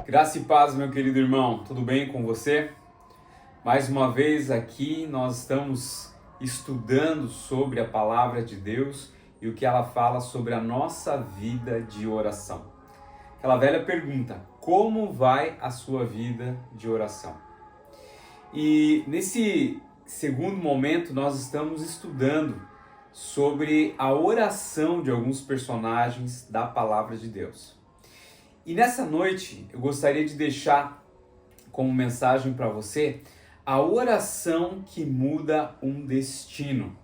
Graça e paz, meu querido irmão, tudo bem com você? Mais uma vez aqui nós estamos estudando sobre a palavra de Deus e o que ela fala sobre a nossa vida de oração. Aquela velha pergunta: como vai a sua vida de oração? E nesse segundo momento nós estamos estudando sobre a oração de alguns personagens da palavra de Deus. E nessa noite eu gostaria de deixar como mensagem para você a oração que muda um destino.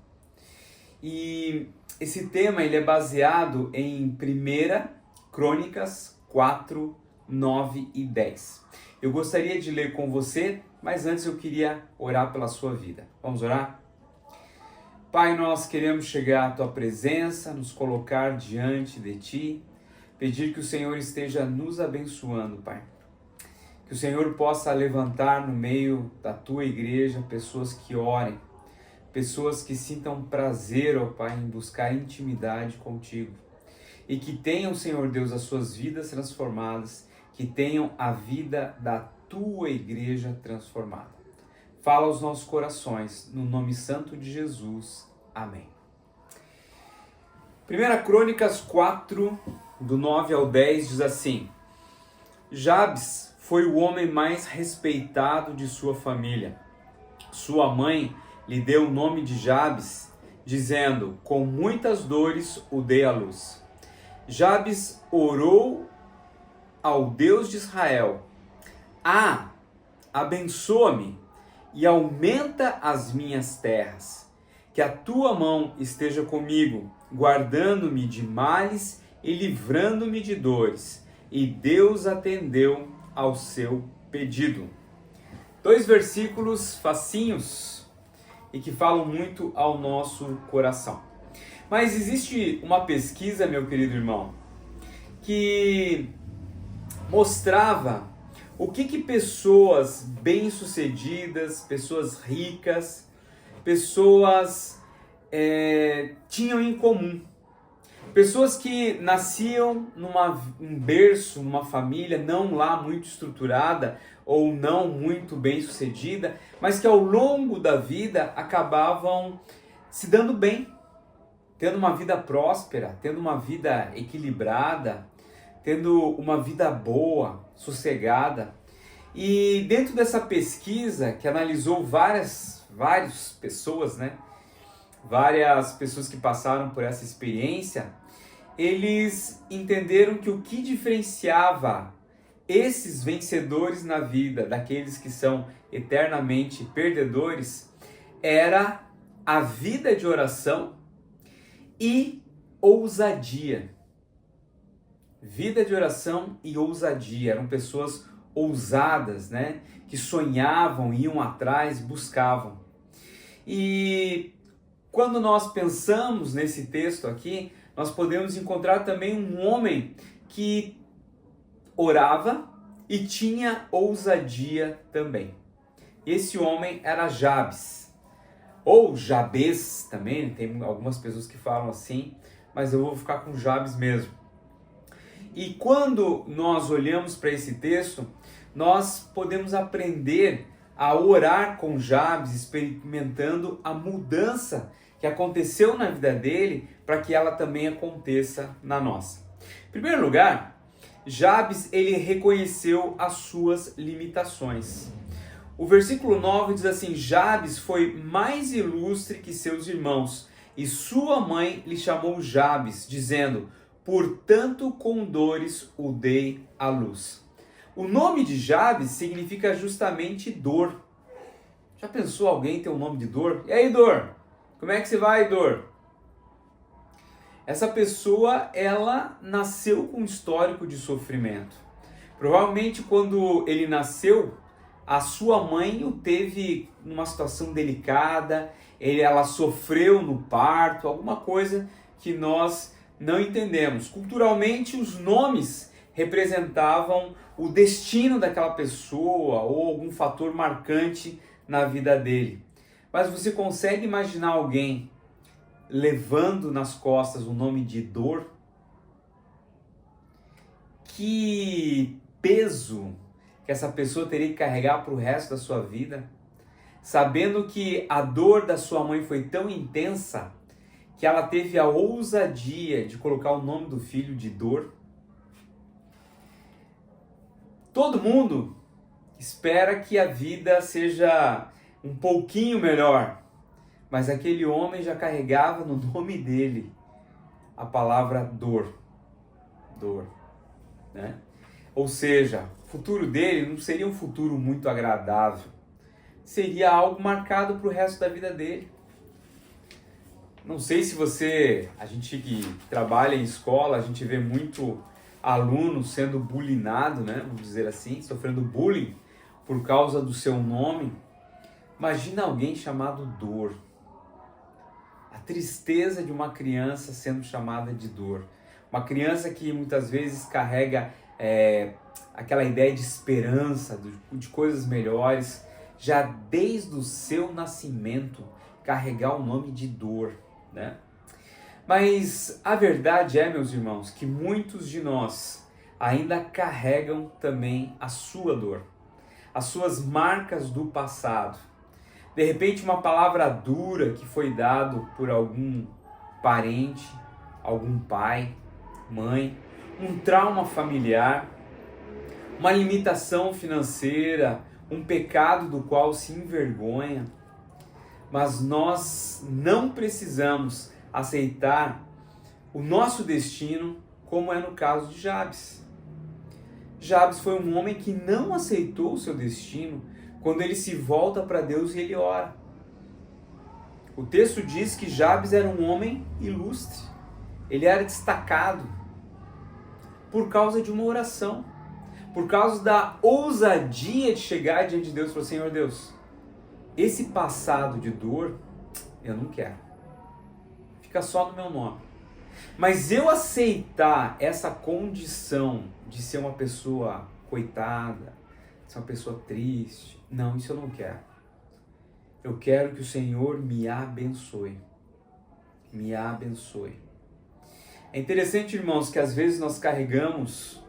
E esse tema ele é baseado em 1 Crônicas 4, 9 e 10. Eu gostaria de ler com você, mas antes eu queria orar pela sua vida. Vamos orar? Pai, nós queremos chegar à Tua presença, nos colocar diante de Ti, pedir que o Senhor esteja nos abençoando, Pai. Que o Senhor possa levantar no meio da Tua igreja pessoas que orem, pessoas que sintam prazer, ó Pai, em buscar intimidade contigo. E que tenham, Senhor Deus, as suas vidas transformadas, que tenham a vida da Tua igreja transformada. Fala aos nossos corações, no nome santo de Jesus. Amém. 1 Crônicas 4, do 9 ao 10, diz assim: Jabes foi o homem mais respeitado de sua família. Sua mãe lhe deu o nome de Jabes, dizendo: com muitas dores o dei à luz. Jabes orou ao Deus de Israel: abençoa-me e aumenta as minhas terras, que a tua mão esteja comigo, guardando-me de males e livrando-me de dores. E Deus atendeu ao seu pedido. 2 versículos facinhos e que falam muito ao nosso coração. Mas existe uma pesquisa, meu querido irmão, que mostrava o que pessoas bem-sucedidas, pessoas ricas, pessoas tinham em comum. Pessoas que nasciam num berço, numa família não lá muito estruturada ou não muito bem-sucedida, mas que ao longo da vida acabavam se dando bem, tendo uma vida próspera, tendo uma vida equilibrada, tendo uma vida boa, sossegada. E dentro dessa pesquisa que analisou várias pessoas, várias pessoas que passaram por essa experiência, eles entenderam que o que diferenciava esses vencedores na vida daqueles que são eternamente perdedores era a vida de oração e ousadia. Vida de oração e ousadia. Eram pessoas ousadas, que sonhavam, iam atrás, buscavam. E quando nós pensamos nesse texto aqui, nós podemos encontrar também um homem que orava e tinha ousadia também. Esse homem era Jabes, ou Jabes também, tem algumas pessoas que falam assim, mas eu vou ficar com Jabes mesmo. E quando nós olhamos para esse texto, nós podemos aprender a orar com Jabes, experimentando a mudança que aconteceu na vida dele, para que ela também aconteça na nossa. Em primeiro lugar, Jabes ele reconheceu as suas limitações. O versículo 9 diz assim: Jabes foi mais ilustre que seus irmãos, e sua mãe lhe chamou Jabes, dizendo: portanto com dores o dei à luz. O nome de Jabes significa justamente dor. Já pensou alguém ter um nome de dor? E aí, dor? Como é que você vai, dor? Essa pessoa, ela nasceu com um histórico de sofrimento. Provavelmente quando ele nasceu, a sua mãe o teve numa situação delicada, ela sofreu no parto, alguma coisa que nós não entendemos. Culturalmente, os nomes representavam o destino daquela pessoa ou algum fator marcante na vida dele. Mas você consegue imaginar alguém levando nas costas o nome de dor? Que peso que essa pessoa teria que carregar para o resto da sua vida, sabendo que a dor da sua mãe foi tão intensa que ela teve a ousadia de colocar o nome do filho de Dor. Todo mundo espera que a vida seja um pouquinho melhor, mas aquele homem já carregava no nome dele a palavra dor. Dor, né? Ou seja, o futuro dele não seria um futuro muito agradável. Seria algo marcado para o resto da vida dele. Não sei se a gente que trabalha em escola, a gente vê muito aluno sendo bullyingado, né? Vamos dizer assim, sofrendo bullying por causa do seu nome. Imagina alguém chamado Dor. A tristeza de uma criança sendo chamada de Dor. Uma criança que muitas vezes carrega aquela ideia de esperança, de coisas melhores, já desde o seu nascimento, carregar o nome de Dor, né? Mas a verdade é, meus irmãos, que muitos de nós ainda carregam também a sua dor, as suas marcas do passado. De repente, uma palavra dura que foi dado por algum parente, algum pai, mãe, um trauma familiar, uma limitação financeira, um pecado do qual se envergonha. Mas nós não precisamos aceitar o nosso destino, como é no caso de Jabes. Jabes foi um homem que não aceitou o seu destino quando ele se volta para Deus e ele ora. O texto diz que Jabes era um homem ilustre, ele era destacado por causa de uma oração, por causa da ousadia de chegar diante de Deus e falar: Senhor Deus, esse passado de dor eu não quero, fica só no meu nome. Mas eu aceitar essa condição de ser uma pessoa coitada, de ser uma pessoa triste, não, isso eu não quero. Eu quero que o Senhor me abençoe. Me abençoe. É interessante, irmãos, que às vezes nós carregamos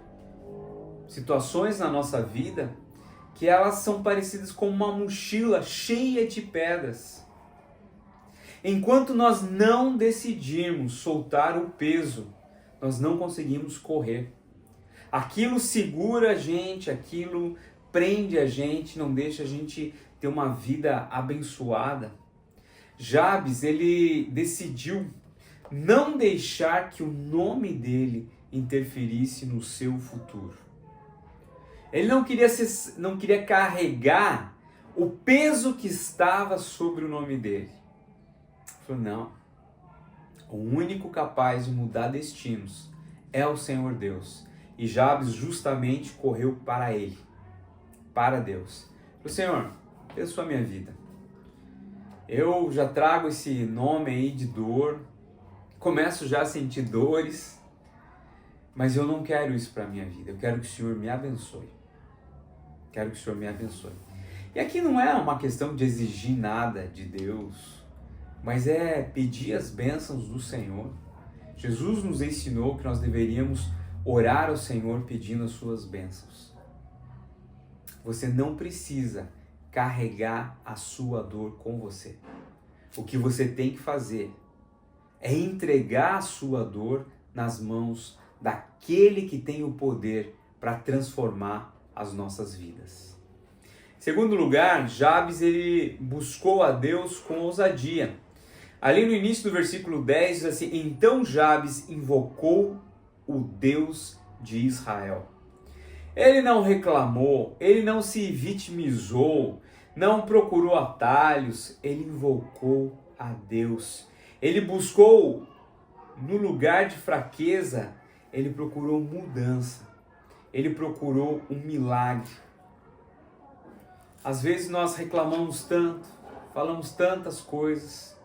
situações na nossa vida que elas são parecidas com uma mochila cheia de pedras. Enquanto nós não decidirmos soltar o peso, nós não conseguimos correr. Aquilo segura a gente, aquilo prende a gente, não deixa a gente ter uma vida abençoada. Jabes, ele decidiu não deixar que o nome dele interferisse no seu futuro. Ele não queria carregar o peso que estava sobre o nome dele. Ele falou: não, o único capaz de mudar destinos é o Senhor Deus. E Jabes justamente correu para ele, para Deus. Falou: Senhor, abençoa a minha vida. Eu já trago esse nome aí de dor, começo já a sentir dores, mas eu não quero isso para a minha vida. Eu quero que o Senhor me abençoe. Quero que o Senhor me abençoe. E aqui não é uma questão de exigir nada de Deus, mas é pedir as bênçãos do Senhor. Jesus nos ensinou que nós deveríamos orar ao Senhor pedindo as suas bênçãos. Você não precisa carregar a sua dor com você. O que você tem que fazer é entregar a sua dor nas mãos daquele que tem o poder para transformar as nossas vidas. Em segundo lugar, Jabes ele buscou a Deus com ousadia. Ali no início do versículo 10 diz assim: então Jabes invocou o Deus de Israel. Ele não reclamou, ele não se vitimizou, não procurou atalhos, ele invocou a Deus. Ele buscou, no lugar de fraqueza, ele procurou mudança, ele procurou um milagre. Às vezes nós reclamamos tanto, falamos tantas coisas,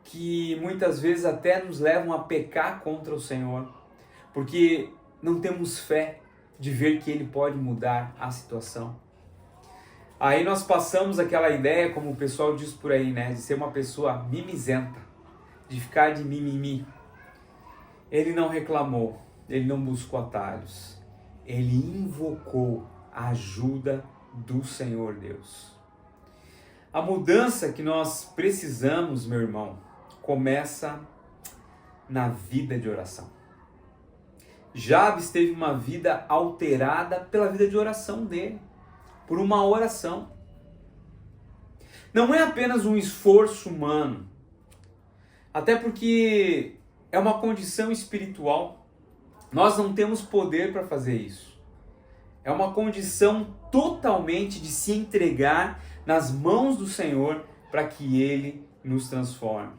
que muitas vezes até nos levam a pecar contra o Senhor, porque não temos fé de ver que Ele pode mudar a situação. Aí nós passamos aquela ideia, como o pessoal diz por aí, né, de ser uma pessoa mimizenta, de ficar de mimimi. Ele não reclamou, ele não buscou atalhos, ele invocou a ajuda do Senhor Deus. A mudança que nós precisamos, meu irmão, começa na vida de oração. Jabes teve uma vida alterada pela vida de oração dele, por uma oração. Não é apenas um esforço humano, até porque é uma condição espiritual. Nós não temos poder para fazer isso. É uma condição totalmente de se entregar nas mãos do Senhor para que Ele nos transforme.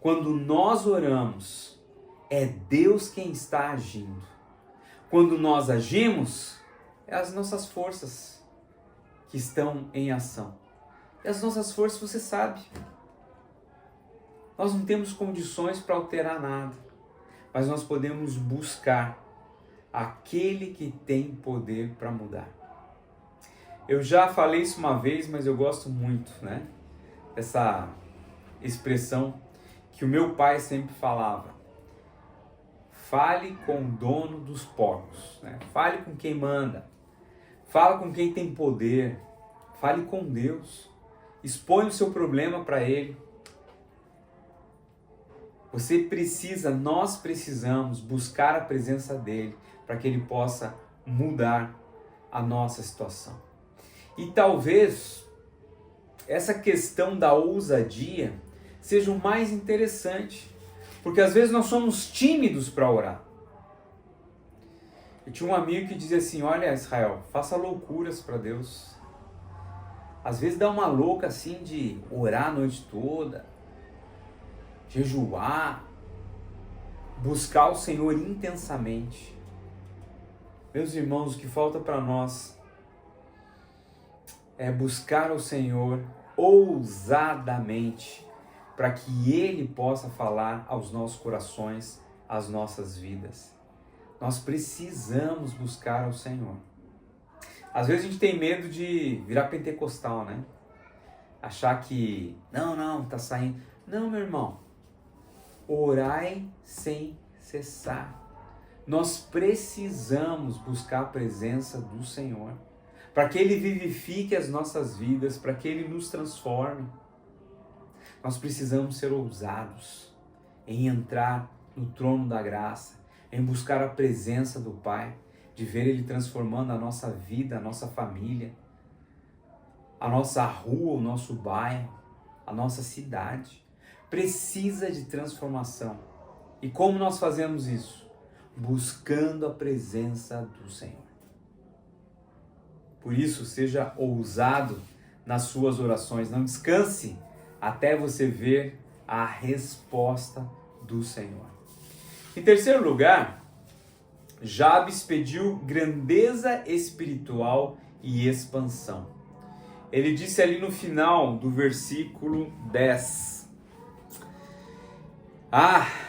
Quando nós oramos, é Deus quem está agindo. Quando nós agimos, é as nossas forças que estão em ação. E as nossas forças, você sabe, nós não temos condições para alterar nada, mas nós podemos buscar aquele que tem poder para mudar. Eu já falei isso uma vez, mas eu gosto muito, né? Essa expressão que o meu pai sempre falava. Fale com o dono dos porcos, né? Fale com quem manda. Fale com quem tem poder. Fale com Deus. Expõe o seu problema para Ele. Nós precisamos buscar a presença dEle para que Ele possa mudar a nossa situação. E talvez essa questão da ousadia seja o mais interessante, porque às vezes nós somos tímidos para orar. Eu tinha um amigo que dizia assim, olha Israel, faça loucuras para Deus. Às vezes dá uma louca assim de orar a noite toda, jejuar, buscar o Senhor intensamente. Meus irmãos, o que falta para nós é buscar o Senhor ousadamente, para que Ele possa falar aos nossos corações, às nossas vidas. Nós precisamos buscar o Senhor. Às vezes a gente tem medo de virar pentecostal, né? Achar que, não, tá saindo. Não, meu irmão. Orai sem cessar. Nós precisamos buscar a presença do Senhor, para que Ele vivifique as nossas vidas, para que Ele nos transforme. Nós precisamos ser ousados em entrar no trono da graça, em buscar a presença do Pai, de ver Ele transformando a nossa vida, a nossa família, a nossa rua, o nosso bairro, a nossa cidade. Precisa de transformação. E como nós fazemos isso? Buscando a presença do Senhor. Por isso, seja ousado nas suas orações. Não descanse até você ver a resposta do Senhor. Em terceiro lugar, Jabes pediu grandeza espiritual e expansão. Ele disse ali no final do versículo 10.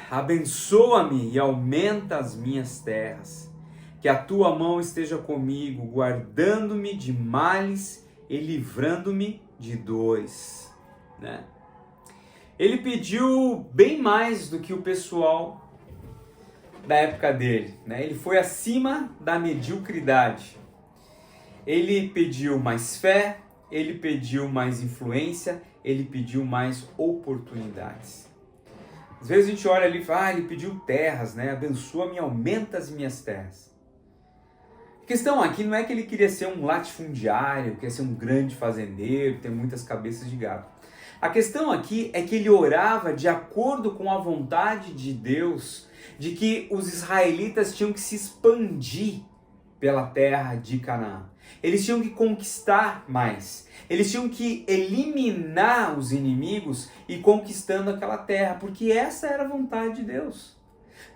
Abençoa-me e aumenta as minhas terras. Que a tua mão esteja comigo, guardando-me de males e livrando-me de dores. Né? Ele pediu bem mais do que o pessoal da época dele. Né? Ele foi acima da mediocridade. Ele pediu mais fé, ele pediu mais influência, ele pediu mais oportunidades. Às vezes a gente olha ali e fala, ele pediu terras, né? Abençoa-me e aumenta as minhas terras. A questão aqui não é que ele queria ser um latifundiário, queria ser um grande fazendeiro, ter muitas cabeças de gado. A questão aqui é que ele orava de acordo com a vontade de Deus, de que os israelitas tinham que se expandir pela terra de Canaã. Eles tinham que conquistar mais. Eles tinham que eliminar os inimigos e conquistando aquela terra, porque essa era a vontade de Deus.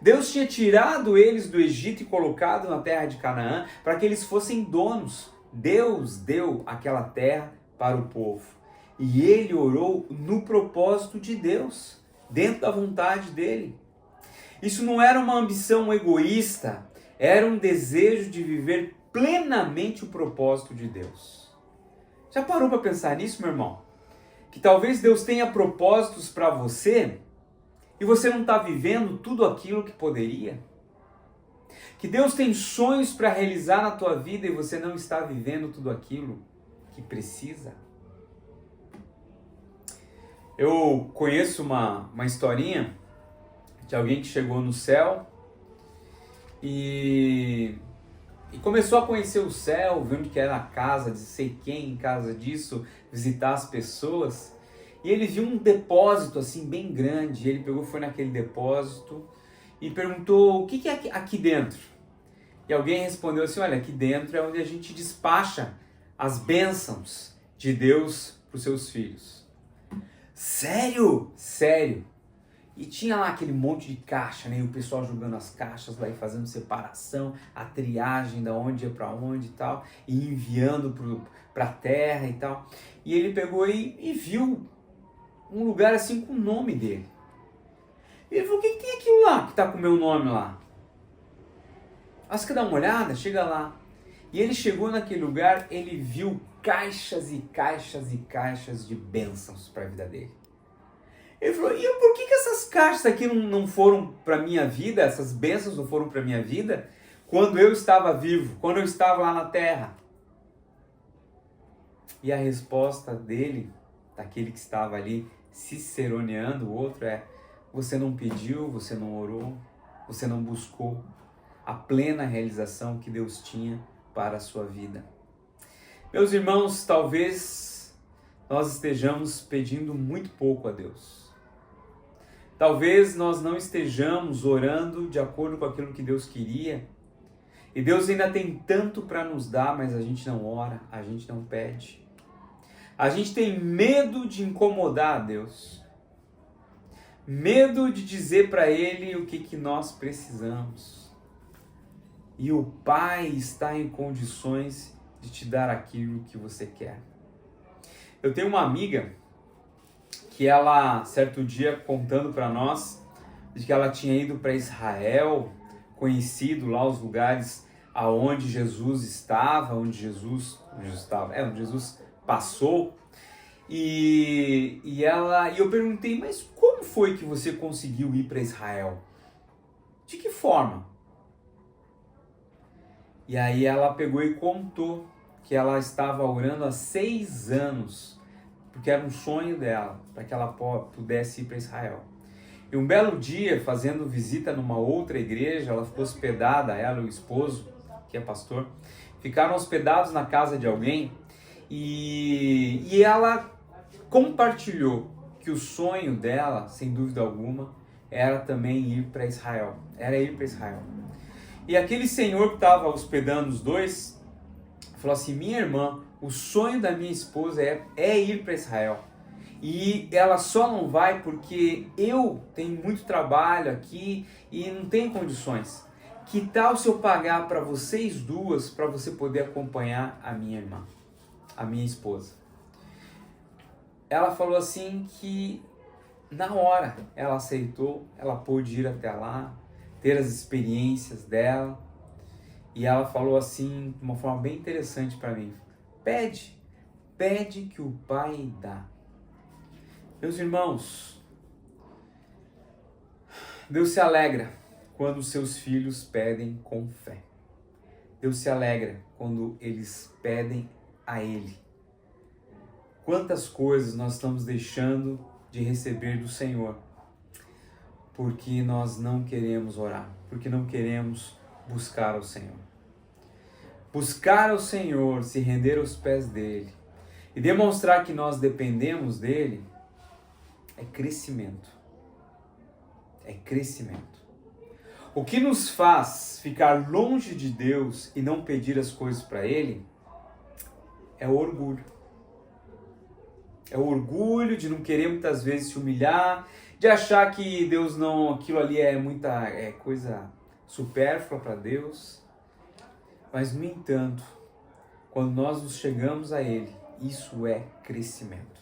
Deus tinha tirado eles do Egito e colocado na terra de Canaã para que eles fossem donos. Deus deu aquela terra para o povo. E ele orou no propósito de Deus, dentro da vontade dele. Isso não era uma ambição egoísta, era um desejo de viver plenamente o propósito de Deus. Já parou para pensar nisso, meu irmão? Que talvez Deus tenha propósitos para você e você não está vivendo tudo aquilo que poderia? Que Deus tem sonhos para realizar na tua vida e você não está vivendo tudo aquilo que precisa? Eu conheço uma historinha de alguém que chegou no céu e começou a conhecer o céu, vendo que era a casa de sei quem, casa disso, visitar as pessoas. E ele viu um depósito assim bem grande. Ele pegou, foi naquele depósito e perguntou: o que é aqui dentro? E alguém respondeu assim: olha, aqui dentro é onde a gente despacha as bênçãos de Deus para os seus filhos. Sério? Sério. E tinha lá aquele monte de caixa, né? E o pessoal jogando as caixas lá e fazendo separação, a triagem da onde ia para onde e tal, e enviando para a terra e tal. E ele pegou e viu um lugar assim com o nome dele. E ele falou: o que tem aquilo lá que está com o meu nome lá? Você quer dar uma olhada? Chega lá. E ele chegou naquele lugar, ele viu caixas e caixas e caixas de bênçãos para a vida dele. Ele falou: e por que essas caixas aqui não foram para a minha vida, essas bênçãos não foram para a minha vida, quando eu estava vivo, quando eu estava lá na terra? E a resposta dele, daquele que estava ali ciceroneando o outro, é: você não pediu, você não orou, você não buscou a plena realização que Deus tinha para a sua vida. Meus irmãos, talvez nós estejamos pedindo muito pouco a Deus. Talvez nós não estejamos orando de acordo com aquilo que Deus queria. E Deus ainda tem tanto para nos dar, mas a gente não ora, a gente não pede. A gente tem medo de incomodar a Deus. Medo de dizer para Ele o que nós precisamos. E o Pai está em condições de te dar aquilo que você quer. Eu tenho uma amiga que ela, certo dia, contando para nós, de que ela tinha ido para Israel, conhecido lá os lugares aonde Jesus estava, onde Jesus passou. E eu perguntei: mas como foi que você conseguiu ir para Israel? De que forma? E aí ela pegou e contou que ela estava orando há 6 anos, porque era um sonho dela, para que ela pudesse ir para Israel. E um belo dia, fazendo visita numa outra igreja, ela ficou hospedada, ela e o esposo, que é pastor, ficaram hospedados na casa de alguém, e ela compartilhou que o sonho dela, sem dúvida alguma, era também ir para Israel. Era ir para Israel. E aquele senhor que estava hospedando os dois falou assim: minha irmã, o sonho da minha esposa é ir para Israel. E ela só não vai porque eu tenho muito trabalho aqui e não tenho condições. Que tal se eu pagar para vocês duas, para você poder acompanhar a minha irmã, a minha esposa? Ela falou assim que na hora ela aceitou, ela pôde ir até lá, ter as experiências dela, e ela falou assim, de uma forma bem interessante para mim: pede que o Pai dá. Meus irmãos, Deus se alegra quando os seus filhos pedem com fé. Deus se alegra quando eles pedem a Ele. Quantas coisas nós estamos deixando de receber do Senhor porque nós não queremos orar, porque não queremos buscar ao Senhor. Buscar ao Senhor, se render aos pés dele e demonstrar que nós dependemos dele é crescimento. É crescimento. O que nos faz ficar longe de Deus e não pedir as coisas para Ele é o orgulho. É o orgulho de não querer muitas vezes se humilhar, de achar que Deus não, aquilo ali é coisa supérflua para Deus. Mas, no entanto, quando nós nos chegamos a Ele, isso é crescimento.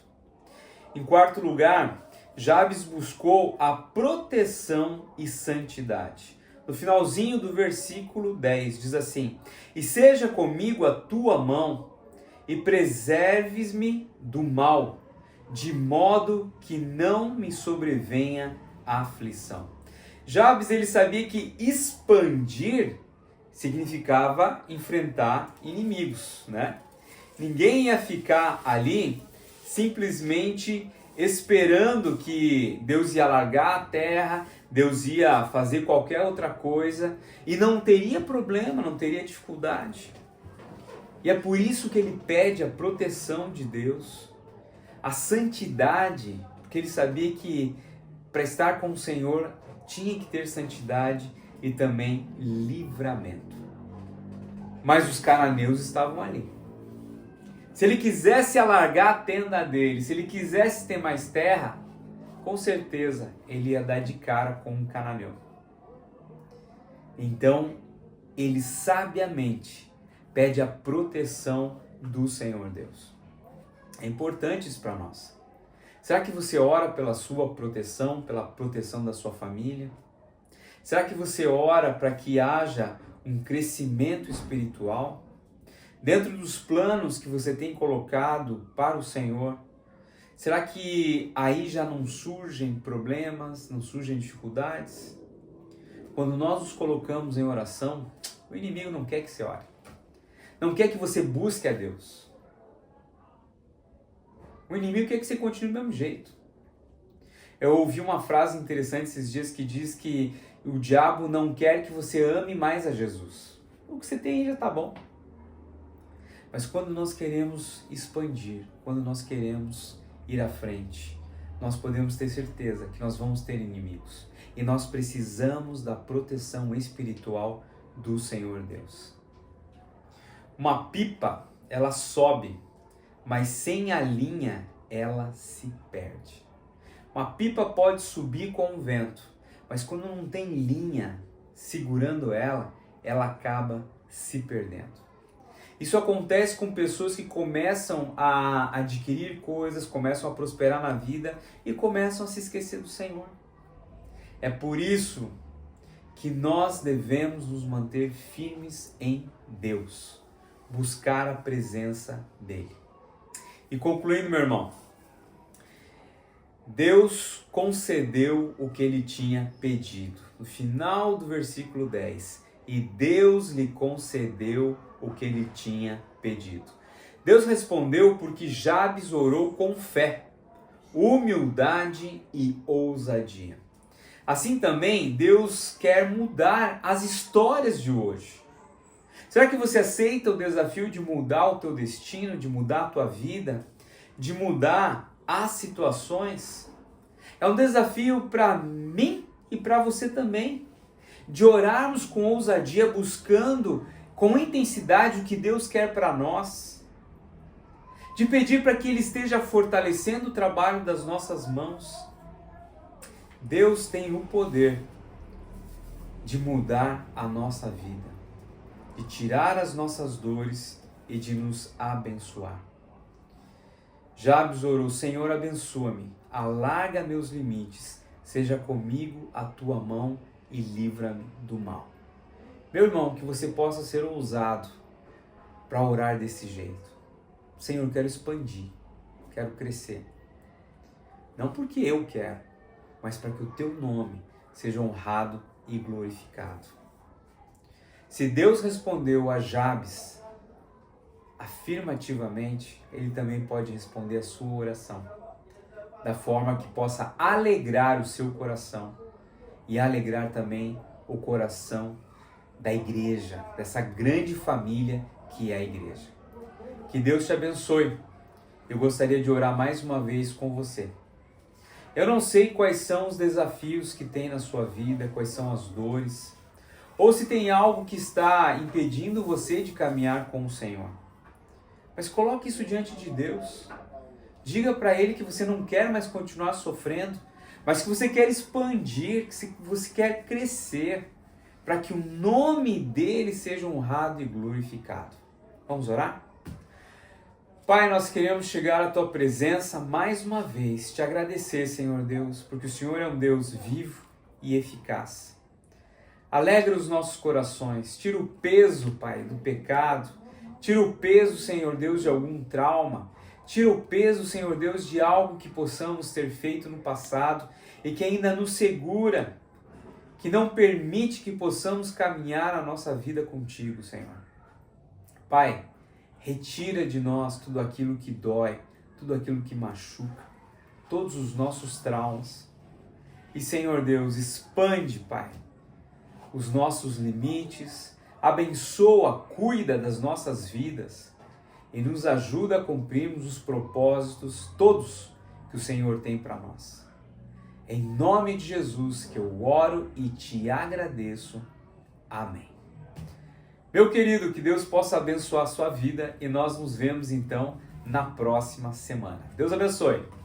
Em quarto lugar, Jabes buscou a proteção e santidade. No finalzinho do versículo 10, diz assim: e seja comigo a tua mão, e preserves-me do mal, de modo que não me sobrevenha a aflição. Jabes, ele sabia que expandir significava enfrentar inimigos, né? Ninguém ia ficar ali simplesmente esperando que Deus ia largar a terra, Deus ia fazer qualquer outra coisa e não teria problema, não teria dificuldade. E é por isso que ele pede a proteção de Deus, a santidade, porque ele sabia que para estar com o Senhor tinha que ter santidade e também livramento. Mas os cananeus estavam ali. Se ele quisesse alargar a tenda dele, se ele quisesse ter mais terra, com certeza ele ia dar de cara com um cananeu. Então, ele sabiamente pede a proteção do Senhor Deus. É importante isso para nós. Será que você ora pela sua proteção, pela proteção da sua família? Será que você ora para que haja um crescimento espiritual? Dentro dos planos que você tem colocado para o Senhor, será que aí já não surgem problemas, não surgem dificuldades? Quando nós nos colocamos em oração, o inimigo não quer que você ore. Não quer que você busque a Deus. O inimigo quer que você continue do mesmo jeito. Eu ouvi uma frase interessante esses dias que diz que o diabo não quer que você ame mais a Jesus. O que você tem aí já está bom. Mas quando nós queremos expandir, quando nós queremos ir à frente, nós podemos ter certeza que nós vamos ter inimigos. E nós precisamos da proteção espiritual do Senhor Deus. Uma pipa, ela sobe, mas sem a linha, ela se perde. Uma pipa pode subir com o vento, mas quando não tem linha segurando ela, ela acaba se perdendo. Isso acontece com pessoas que começam a adquirir coisas, começam a prosperar na vida e começam a se esquecer do Senhor. É por isso que nós devemos nos manter firmes em Deus, buscar a presença dEle. E concluindo, meu irmão, Deus concedeu o que ele tinha pedido. No final do versículo 10, e Deus lhe concedeu o que ele tinha pedido. Deus respondeu porque Jabes orou com fé, humildade e ousadia. Assim também, Deus quer mudar as histórias de hoje. Será que você aceita o desafio de mudar o teu destino, de mudar a tua vida, de mudar as situações? É um desafio para mim e para você também, de orarmos com ousadia, buscando com intensidade o que Deus quer para nós, de pedir para que Ele esteja fortalecendo o trabalho das nossas mãos. Deus tem o poder de mudar a nossa vida, de tirar as nossas dores e de nos abençoar. Jabes orou: Senhor, abençoa-me, alarga meus limites, seja comigo a tua mão e livra-me do mal. Meu irmão, que você possa ser ousado para orar desse jeito. Senhor, eu quero expandir, quero crescer. Não porque eu quero, mas para que o teu nome seja honrado e glorificado. Se Deus respondeu a Jabes afirmativamente, Ele também pode responder a sua oração, da forma que possa alegrar o seu coração e alegrar também o coração da igreja, dessa grande família que é a igreja. Que Deus te abençoe. Eu gostaria de orar mais uma vez com você. Eu não sei quais são os desafios que tem na sua vida, quais são as dores, ou se tem algo que está impedindo você de caminhar com o Senhor. Mas coloque isso diante de Deus. Diga para Ele que você não quer mais continuar sofrendo, mas que você quer expandir, que você quer crescer, para que o nome dEle seja honrado e glorificado. Vamos orar? Pai, nós queremos chegar à Tua presença mais uma vez, te agradecer, Senhor Deus, porque o Senhor é um Deus vivo e eficaz. Alegra os nossos corações, tira o peso, Pai, do pecado, tira o peso, Senhor Deus, de algum trauma, tira o peso, Senhor Deus, de algo que possamos ter feito no passado e que ainda nos segura que não permite que possamos caminhar a nossa vida contigo, Senhor. Pai, retira de nós tudo aquilo que dói, tudo aquilo que machuca, todos os nossos traumas. E, Senhor Deus, expande, Pai, os nossos limites, abençoa, cuida das nossas vidas e nos ajuda a cumprirmos os propósitos todos que o Senhor tem para nós. Em nome de Jesus que eu oro e te agradeço. Amém. Meu querido, que Deus possa abençoar a sua vida e nós nos vemos então na próxima semana. Deus abençoe.